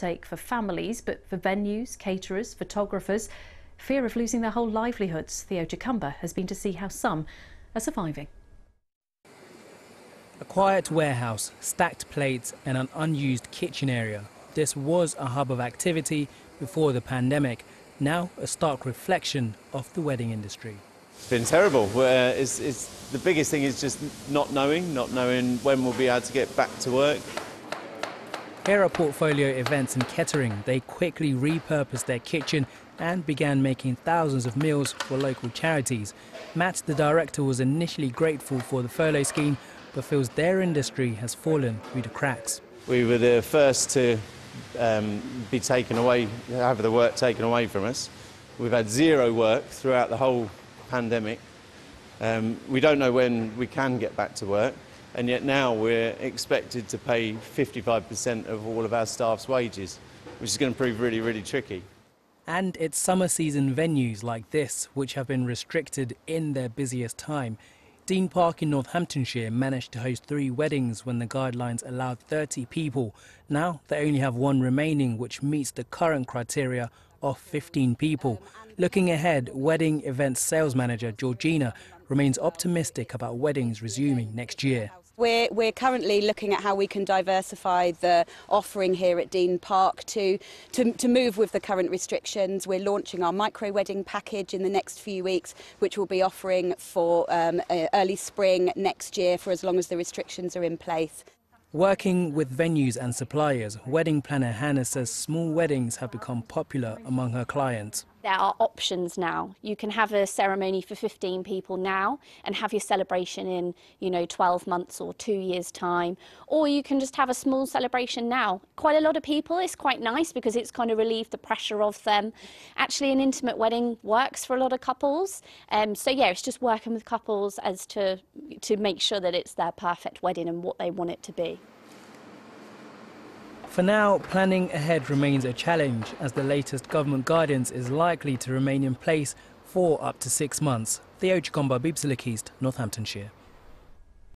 take for families, but for venues, caterers, photographers, fear of losing their whole livelihoods. Theo Chicumba has been to see how some are surviving. A quiet warehouse, stacked plates and an unused kitchen area. This was a hub of activity before the pandemic, now a stark reflection of the wedding industry. It's been terrible. The biggest thing is just not knowing when we'll be able to get back to work. Here are Portfolio Events in Kettering. They quickly repurposed their kitchen and began making thousands of meals for local charities. Matt, the director, was initially grateful for the furlough scheme, but feels their industry has fallen through the cracks. We were the first to be taken away, have the work taken away from us. We've had zero work throughout the whole pandemic. We don't know when we can get back to work, and yet now we're expected to pay 55% of all of our staff's wages, which is going to prove really, really tricky. And it's summer season venues like this which have been restricted in their busiest time. Dean Park in Northamptonshire managed to host 3 weddings when the guidelines allowed 30 people. Now they only have 1 remaining, which meets the current criteria of 15 people. Looking ahead, wedding events sales manager Georgina remains optimistic about weddings resuming next year. We're currently looking at how we can diversify the offering here at Dean Park to move with the current restrictions. We're launching our micro wedding package in the next few weeks, which we'll be offering for early spring next year for as long as the restrictions are in place. Working with venues and suppliers, wedding planner Hannah says small weddings have become popular among her clients. There are options now. You can have a ceremony for 15 people now and have your celebration in, 12 months or 2 years' time. Or you can just have a small celebration now. Quite a lot of people, it's quite nice because it's kind of relieved the pressure of them. Actually, an intimate wedding works for a lot of couples. So yeah, it's just working with couples as to make sure that it's their perfect wedding and what they want it to be. For now, planning ahead remains a challenge as the latest government guidance is likely to remain in place for up to 6 months. Theo Chicumba, livlihoods, Northamptonshire.